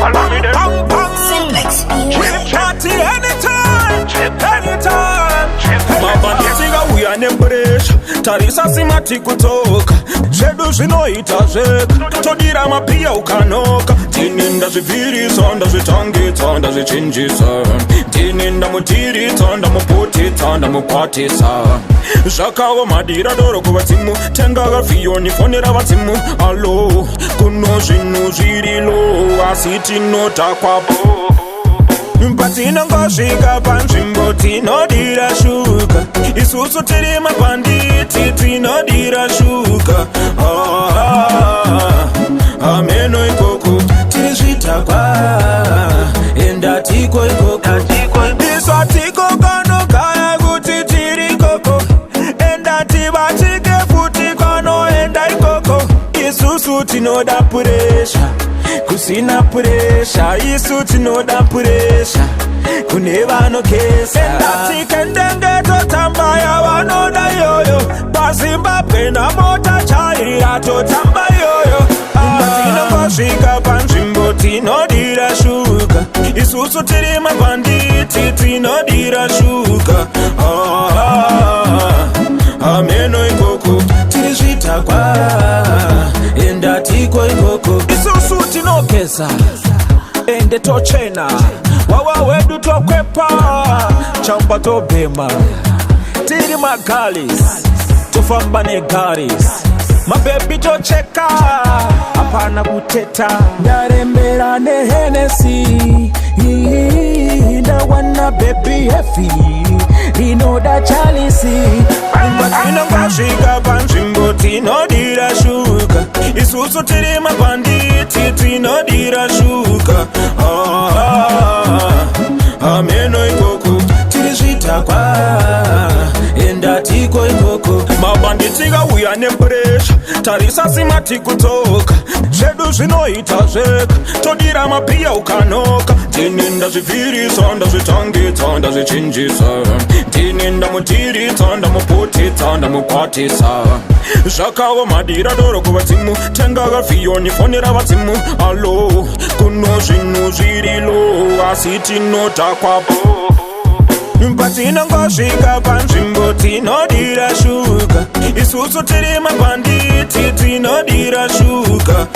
Follow me there. Simplex. Party anytime, anytime. Mabanditiga we are nemburesha. Tarisa simati kutoka. Zedu zvinoita zvega. Totodira mapia ukanoka. Tininda zvivirisa, ndazvitangisa, ndazvichinjisa. Tininda mutirisa, ndamuputisa, ndamukwatisa. Zvakawo madira doro kuvatsimu. Tengaga viyoni fonera vatsimu. Alo, kuno zvinhu zvirilo. Asi tinotakwapo. Patinongosvika panzvimbo tinodira shuka. Isusu tiri mabanditi tinodira shuka. Ameno ikoko tiri zvitakwa. Enda tiko ikoko. Iswa tiko kanogaya kuti tiri koko. Enda tibatike futi kanoenda ikoko. Isusu tinoda puresha. Kusina puresha, isu tinoda puresha. Kune vanokesa. Enda tikendenge totamba ya vanoda yoyo. Pazimbabwe na mota chaira totamba yoyo. Patinongosvika panzvimbo tinodira shuka. Isusu tiri mabanditi tinodira shuka. Ameno ikoko tiri zvitakwa. Enda tiko ikoko. Isusu tinokesa. Ende tochena. Wawa wedu tokwepa. Chamba tobema. Tiri magalis. Tofamba ne garis. Mabebi tocheka. Apana kuteta. Ndarembera ne Hennessy. Ndawana baby heavy. Inoda chalisi. Patinongosvika panzvimbo tinodira shuka. Isusu tiri mabanditi tinodira shuka. Ameno ikoko tiri zvitakwa. Enda tiko ikoko. Mabanditiga uya nemburesha. Tarisa simati kutoka. Zvedu zvinoita zvega. Todira mapia ukanoka. Tininda zvivirisa, ndazvitangisa, ndazvichinjisa. Tininda mutirisa, ndamuputisa, ndamukwatisa. Zvakawo madira doro kuvatsimu. Tengaga viyoni fonera vatsimu. Alo, kuno zvinhu zvirilo. Asi tinotakwapo. Patinongosvika panzvimbo tinodira shuka. Isusu tiri mabanditi tinodira shuka.